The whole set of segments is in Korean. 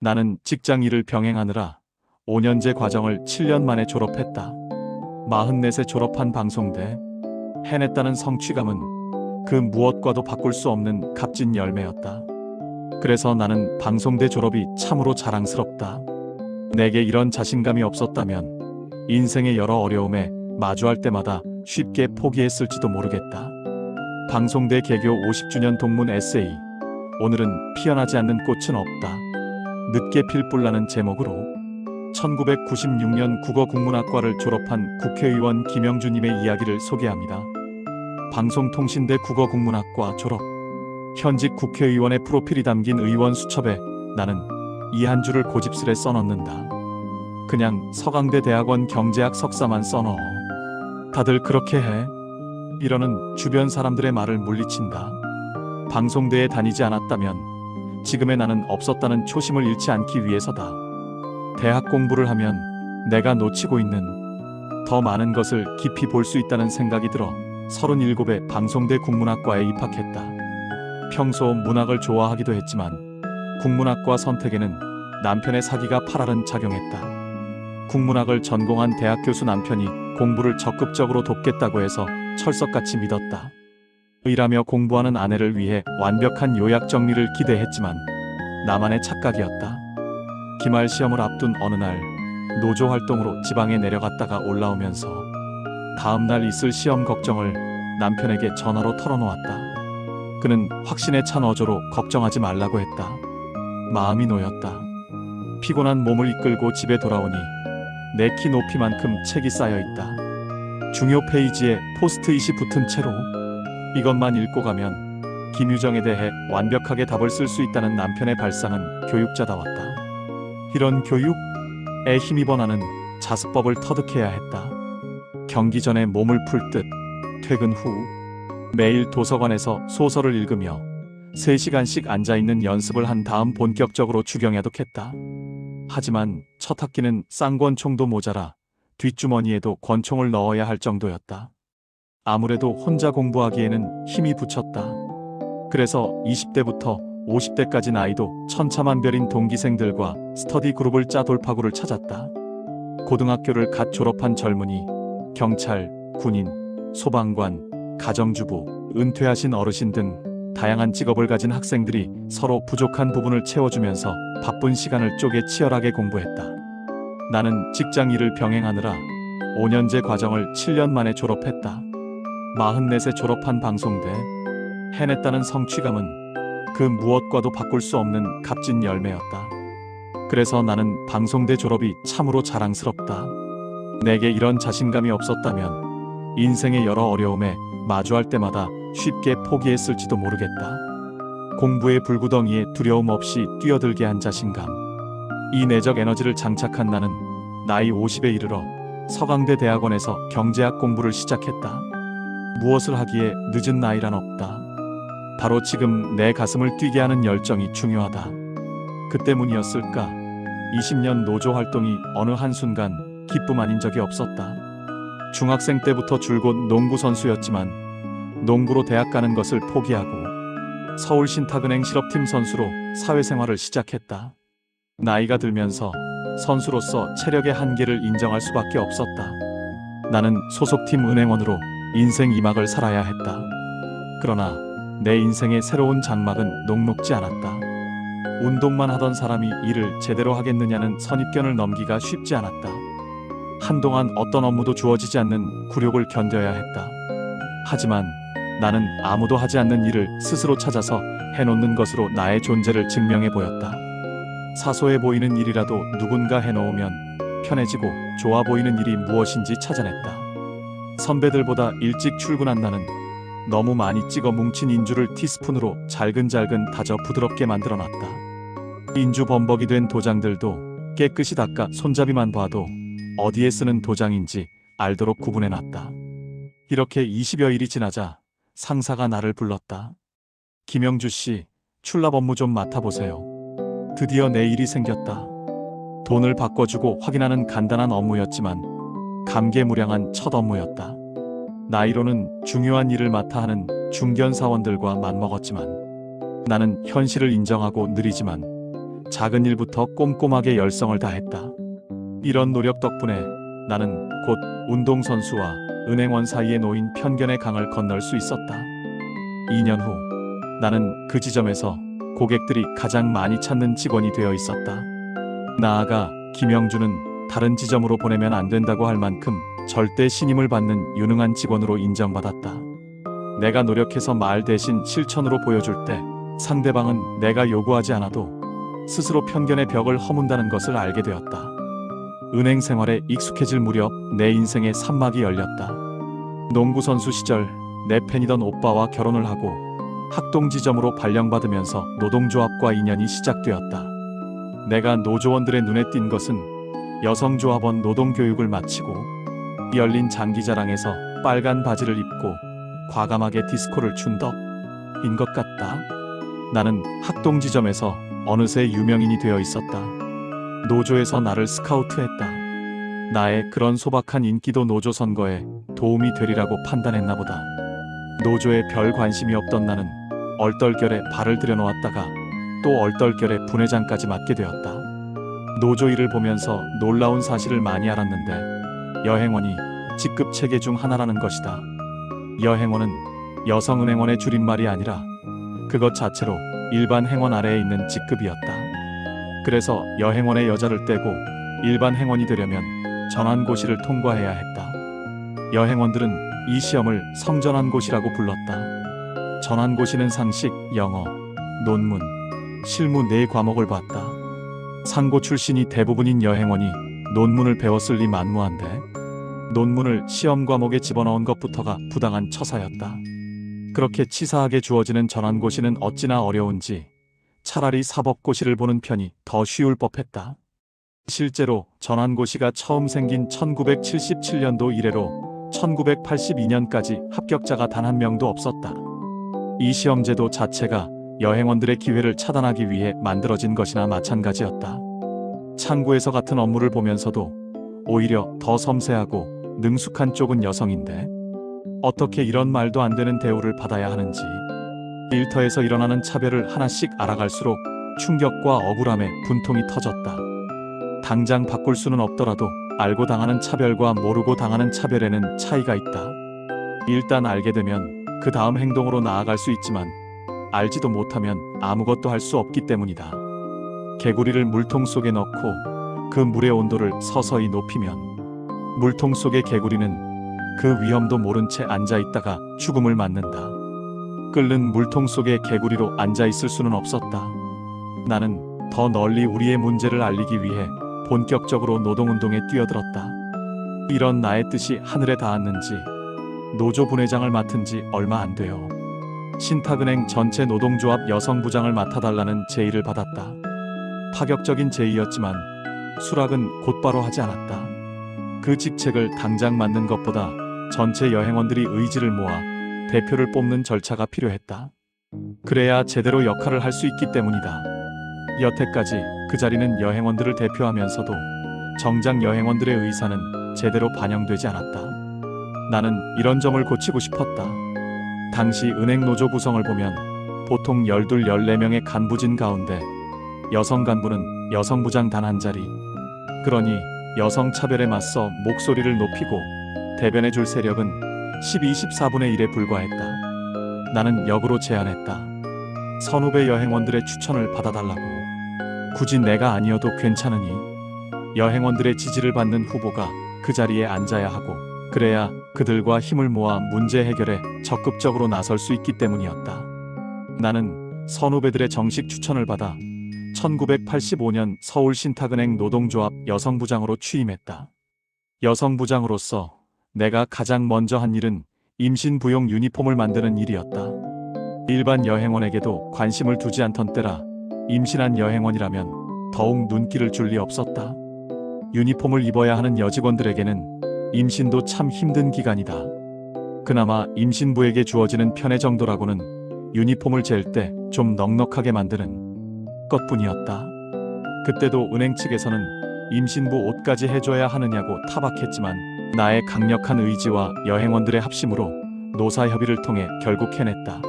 나는 직장 일을 병행하느라 5년제 과정을 7년 만에 졸업했다. 44세 졸업한 방송대. 해냈다는 성취감은 그 무엇과도 바꿀 수 없는 값진 열매였다. 그래서 나는 방송대 졸업이 참으로 자랑스럽다. 내게 이런 자신감이 없었다면 인생의 여러 어려움에 마주할 때마다 쉽게 포기했을지도 모르겠다. 방송대 개교 50주년 동문 에세이. 오늘은 피어나지 않는 꽃은 없다. 늦게 필 뿔나는 제목으로 1996년 국어국문학과를 졸업한 국회의원 김영주님의 이야기를 소개합니다. 방송통신대 국어국문학과 졸업. 현직 국회의원의 프로필이 담긴 의원 수첩에 나는 이 한 줄을 고집스레 써넣는다. 그냥 서강대 대학원 경제학 석사만 써넣어. 다들 그렇게 해. 이러는 주변 사람들의 말을 물리친다. 방송대에 다니지 않았다면 지금의 나는 없었다는 초심을 잃지 않기 위해서다. 대학 공부를 하면 내가 놓치고 있는 더 많은 것을 깊이 볼 수 있다는 생각이 들어 37에 방송대 국문학과에 입학했다. 평소 문학을 좋아하기도 했지만 국문학과 선택에는 남편의 사기가 팔알은 작용했다. 국문학을 전공한 대학 교수 남편이 공부를 적극적으로 돕겠다고 해서 철석같이 믿었다. 일하며 공부하는 아내를 위해 완벽한 요약 정리를 기대했지만 나만의 착각이었다. 기말 시험을 앞둔 어느 날 노조 활동으로 지방에 내려갔다가 올라오면서 다음날 있을 시험 걱정을 남편에게 전화로 털어놓았다. 그는 확신에 찬 어조로 걱정하지 말라고 했다. 마음이 놓였다. 피곤한 몸을 이끌고 집에 돌아오니 내 키 높이만큼 책이 쌓여있다. 중요 페이지에 포스트잇이 붙은 채로 이것만 읽고 가면 김유정에 대해 완벽하게 답을 쓸 수 있다는 남편의 발상은 교육자다웠다. 이런 교육에 힘입어 나는 자습법을 터득해야 했다. 경기 전에 몸을 풀 듯 퇴근 후 매일 도서관에서 소설을 읽으며 3시간씩 앉아있는 연습을 한 다음 본격적으로 주경야독했다. 하지만 첫 학기는 쌍권총도 모자라 뒷주머니에도 권총을 넣어야 할 정도였다. 아무래도 혼자 공부하기에는 힘이 부쳤다. 그래서 20대부터 50대까지 나이도 천차만별인 동기생들과 스터디 그룹을 짜 돌파구를 찾았다. 고등학교를 갓 졸업한 젊은이, 경찰, 군인, 소방관, 가정주부, 은퇴하신 어르신 등 다양한 직업을 가진 학생들이 서로 부족한 부분을 채워주면서 바쁜 시간을 쪼개 치열하게 공부했다. 나는 직장 일을 병행하느라 5년제 과정을 7년 만에 졸업했다. 44세 졸업한 방송대. 해냈다는 성취감은 그 무엇과도 바꿀 수 없는 값진 열매였다. 그래서 나는 방송대 졸업이 참으로 자랑스럽다. 내게 이런 자신감이 없었다면 인생의 여러 어려움에 마주할 때마다 쉽게 포기했을지도 모르겠다. 공부의 불구덩이에 두려움 없이 뛰어들게 한 자신감. 이 내적 에너지를 장착한 나는 나이 50에 이르러 서강대 대학원에서 경제학 공부를 시작했다. 무엇을 하기에 늦은 나이란 없다. 바로 지금 내 가슴을 뛰게 하는 열정이 중요하다. 그 때문이었을까? 20년 노조 활동이 어느 한순간 기쁨 아닌 적이 없었다. 중학생 때부터 줄곧 농구 선수였지만 농구로 대학 가는 것을 포기하고 서울신탁은행 실업팀 선수로 사회생활을 시작했다. 나이가 들면서 선수로서 체력의 한계를 인정할 수밖에 없었다. 나는 소속팀 은행원으로 인생 2막을 살아야 했다. 그러나 내 인생의 새로운 장막은 녹록지 않았다. 운동만 하던 사람이 일을 제대로 하겠느냐는 선입견을 넘기가 쉽지 않았다. 한동안 어떤 업무도 주어지지 않는 굴욕을 견뎌야 했다. 하지만 나는 아무도 하지 않는 일을 스스로 찾아서 해놓는 것으로 나의 존재를 증명해 보였다. 사소해 보이는 일이라도 누군가 해놓으면 편해지고 좋아 보이는 일이 무엇인지 찾아냈다. 선배들보다 일찍 출근한 나는 너무 많이 찍어 뭉친 인주를 티스푼으로 잘근잘근 다져 부드럽게 만들어놨다. 인주 범벅이 된 도장들도 깨끗이 닦아 손잡이만 봐도 어디에 쓰는 도장인지 알도록 구분해놨다. 이렇게 20여일이 지나자 상사가 나를 불렀다. 김영주 씨, 출납 업무 좀 맡아보세요. 드디어 내 일이 생겼다. 돈을 바꿔주고 확인하는 간단한 업무였지만 감개무량한 첫 업무였다. 나이로는 중요한 일을 맡아 하는 중견 사원들과 맞먹었지만 나는 현실을 인정하고 느리지만 작은 일부터 꼼꼼하게 열성을 다했다. 이런 노력 덕분에 나는 곧 운동선수와 은행원 사이에 놓인 편견의 강을 건널 수 있었다. 2년 후 나는 그 지점에서 고객들이 가장 많이 찾는 직원이 되어 있었다. 나아가 김영준은 다른 지점으로 보내면 안 된다고 할 만큼 절대 신임을 받는 유능한 직원으로 인정받았다. 내가 노력해서 말 대신 실천으로 보여줄 때 상대방은 내가 요구하지 않아도 스스로 편견의 벽을 허문다는 것을 알게 되었다. 은행 생활에 익숙해질 무렵 내 인생의 산막이 열렸다. 농구선수 시절 내 팬이던 오빠와 결혼을 하고 학동지점으로 발령받으면서 노동조합과 인연이 시작되었다. 내가 노조원들의 눈에 띈 것은 여성조합원 노동교육을 마치고 열린 장기자랑에서 빨간 바지를 입고 과감하게 디스코를 춘 덕인 것 같다. 나는 학동지점에서 어느새 유명인이 되어 있었다. 노조에서 나를 스카우트했다. 나의 그런 소박한 인기도 노조 선거에 도움이 되리라고 판단했나 보다. 노조에 별 관심이 없던 나는 얼떨결에 발을 들여놓았다가 또 얼떨결에 분회장까지 맡게 되었다. 노조 일을 보면서 놀라운 사실을 많이 알았는데 여행원이 직급 체계 중 하나라는 것이다. 여행원은 여성은행원의 줄임말이 아니라 그것 자체로 일반 행원 아래에 있는 직급이었다. 그래서 여행원의 여자를 떼고 일반 행원이 되려면 전환고시를 통과해야 했다. 여행원들은 이 시험을 성전환고시라고 불렀다. 전환고시는 상식, 영어, 논문, 실무 4과목을 봤다. 상고 출신이 대부분인 여행원이 논문을 배웠을 리 만무한데 논문을 시험 과목에 집어넣은 것부터가 부당한 처사였다. 그렇게 치사하게 주어지는 전환고시는 어찌나 어려운지 차라리 사법고시를 보는 편이 더 쉬울 법했다. 실제로 전환고시가 처음 생긴 1977년도 이래로 1982년까지 합격자가 단 한 명도 없었다. 이 시험제도 자체가 여행원들의 기회를 차단하기 위해 만들어진 것이나 마찬가지였다. 창구에서 같은 업무를 보면서도 오히려 더 섬세하고 능숙한 쪽은 여성인데 어떻게 이런 말도 안 되는 대우를 받아야 하는지 일터에서 일어나는 차별을 하나씩 알아갈수록 충격과 억울함에 분통이 터졌다. 당장 바꿀 수는 없더라도 알고 당하는 차별과 모르고 당하는 차별에는 차이가 있다. 일단 알게 되면 그 다음 행동으로 나아갈 수 있지만 알지도 못하면 아무것도 할 수 없기 때문이다. 개구리를 물통 속에 넣고 그 물의 온도를 서서히 높이면 물통 속의 개구리는 그 위험도 모른 채 앉아있다가 죽음을 맞는다. 끓는 물통 속의 개구리로 앉아있을 수는 없었다. 나는 더 널리 우리의 문제를 알리기 위해 본격적으로 노동운동에 뛰어들었다. 이런 나의 뜻이 하늘에 닿았는지 노조 분회장을 맡은 지 얼마 안 돼요. 신탁은행 전체 노동조합 여성부장을 맡아달라는 제의를 받았다. 파격적인 제의였지만 수락은 곧바로 하지 않았다. 그 직책을 당장 맡는 것보다 전체 여행원들이 의지를 모아 대표를 뽑는 절차가 필요했다. 그래야 제대로 역할을 할 수 있기 때문이다. 여태까지 그 자리는 여행원들을 대표하면서도 정작 여행원들의 의사는 제대로 반영되지 않았다. 나는 이런 점을 고치고 싶었다. 당시 은행 노조 구성을 보면 보통 12, 14명의 간부진 가운데 여성 간부는 여성부장 단 한 자리. 그러니 여성 차별에 맞서 목소리를 높이고 대변해줄 세력은 12, 14분의 1에 불과했다. 나는 역으로 제안했다. 선후배 여행원들의 추천을 받아달라고. 굳이 내가 아니어도 괜찮으니 여행원들의 지지를 받는 후보가 그 자리에 앉아야 하고 그래야 그들과 힘을 모아 문제 해결에 적극적으로 나설 수 있기 때문이었다. 나는 선후배들의 정식 추천을 받아 1985년 서울신탁은행 노동조합 여성부장으로 취임했다. 여성부장으로서 내가 가장 먼저 한 일은 임신부용 유니폼을 만드는 일이었다. 일반 여행원에게도 관심을 두지 않던 때라 임신한 여행원이라면 더욱 눈길을 줄 리 없었다. 유니폼을 입어야 하는 여직원들에게는 임신도 참 힘든 기간이다. 그나마 임신부에게 주어지는 편의 정도라고는 유니폼을 잴 때 좀 넉넉하게 만드는 것뿐이었다. 그때도 은행 측에서는 임신부 옷까지 해줘야 하느냐고 타박했지만 나의 강력한 의지와 여행원들의 합심으로 노사협의를 통해 결국 해냈다.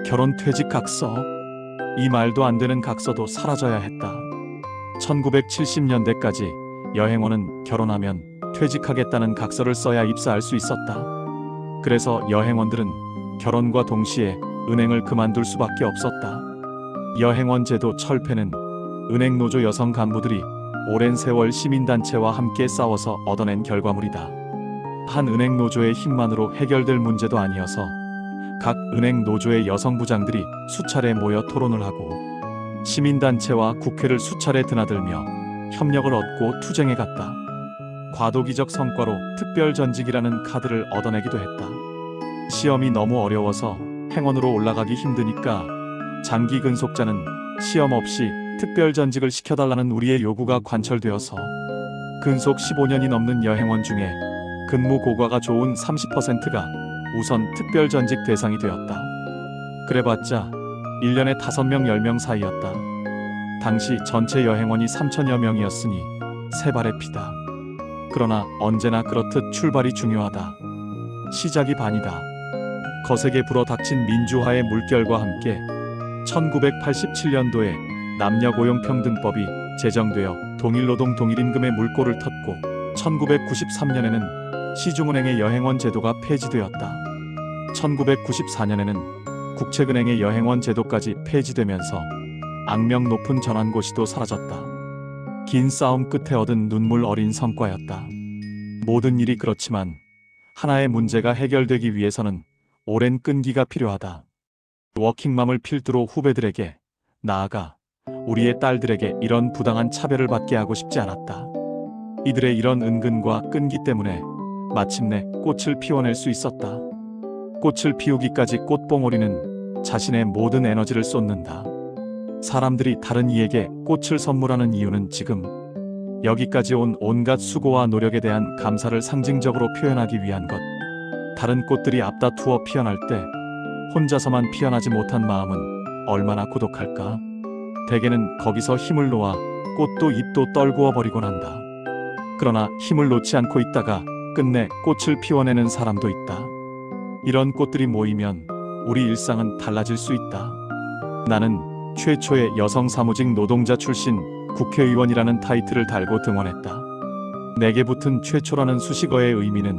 결혼 퇴직 각서. 이 말도 안 되는 각서도 사라져야 했다. 1970년대까지 여행원은 결혼하면 퇴직하겠다는 각서를 써야 입사할 수 있었다. 그래서 여행원들은 결혼과 동시에 은행을 그만둘 수밖에 없었다. 여행원 제도 철폐는 은행 노조 여성 간부들이 오랜 세월 시민단체와 함께 싸워서 얻어낸 결과물이다. 한 은행 노조의 힘만으로 해결될 문제도 아니어서 각 은행 노조의 여성 부장들이 수차례 모여 토론을 하고 시민단체와 국회를 수차례 드나들며 협력을 얻고 투쟁해 갔다. 과도기적 성과로 특별전직이라는 카드를 얻어내기도 했다. 시험이 너무 어려워서 행원으로 올라가기 힘드니까 장기 근속자는 시험 없이 특별전직을 시켜달라는 우리의 요구가 관철되어서 근속 15년이 넘는 여행원 중에 근무 고과가 좋은 30%가 우선 특별전직 대상이 되었다. 그래봤자 1년에 5명 10명 사이였다. 당시 전체 여행원이 3천여 명이었으니 세 발의 피다. 그러나 언제나 그렇듯 출발이 중요하다. 시작이 반이다. 거세게 불어닥친 민주화의 물결과 함께 1987년도에 남녀고용평등법이 제정되어 동일노동 동일임금의 물꼬를 텄고 1993년에는 시중은행의 여행원 제도가 폐지되었다. 1994년에는 국책은행의 여행원 제도까지 폐지되면서 악명 높은 전환고시도 사라졌다. 긴 싸움 끝에 얻은 눈물 어린 성과였다. 모든 일이 그렇지만 하나의 문제가 해결되기 위해서는 오랜 끈기가 필요하다. 워킹맘을 필두로 후배들에게, 나아가 우리의 딸들에게 이런 부당한 차별을 받게 하고 싶지 않았다. 이들의 이런 은근과 끈기 때문에 마침내 꽃을 피워낼 수 있었다. 꽃을 피우기까지 꽃봉오리는 자신의 모든 에너지를 쏟는다. 사람들이 다른 이에게 꽃을 선물하는 이유는 지금 여기까지 온 온갖 수고와 노력에 대한 감사를 상징적으로 표현하기 위한 것. 다른 꽃들이 앞다투어 피어날 때 혼자서만 피어나지 못한 마음은 얼마나 고독할까. 대개는 거기서 힘을 놓아 꽃도 잎도 떨구어 버리곤 한다. 그러나 힘을 놓지 않고 있다가 끝내 꽃을 피워내는 사람도 있다. 이런 꽃들이 모이면 우리 일상은 달라질 수 있다. 나는 최초의 여성 사무직 노동자 출신 국회의원이라는 타이틀을 달고 등원했다. 내게 붙은 최초라는 수식어의 의미는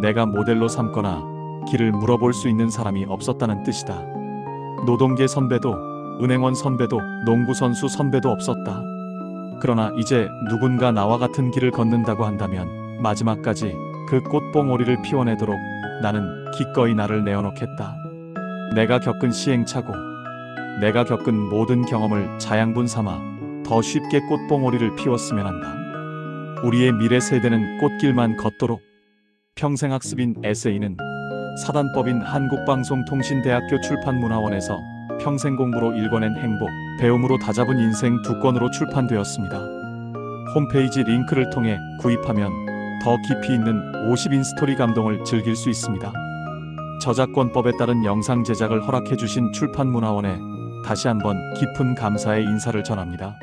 내가 모델로 삼거나 길을 물어볼 수 있는 사람이 없었다는 뜻이다. 노동계 선배도 은행원 선배도 농구 선수 선배도 없었다. 그러나 이제 누군가 나와 같은 길을 걷는다고 한다면 마지막까지 그 꽃봉오리를 피워내도록 나는 기꺼이 나를 내어놓겠다. 내가 겪은 시행착오, 내가 겪은 모든 경험을 자양분 삼아 더 쉽게 꽃봉오리를 피웠으면 한다. 우리의 미래 세대는 꽃길만 걷도록. 평생학습인 에세이는 사단법인 한국방송통신대학교 출판문화원에서 평생공부로 일궈낸 행복, 배움으로 다잡은 인생 2권으로 출판되었습니다. 홈페이지 링크를 통해 구입하면 더 깊이 있는 50인 스토리 감동을 즐길 수 있습니다. 저작권법에 따른 영상 제작을 허락해 주신 출판문화원에 다시 한번 깊은 감사의 인사를 전합니다.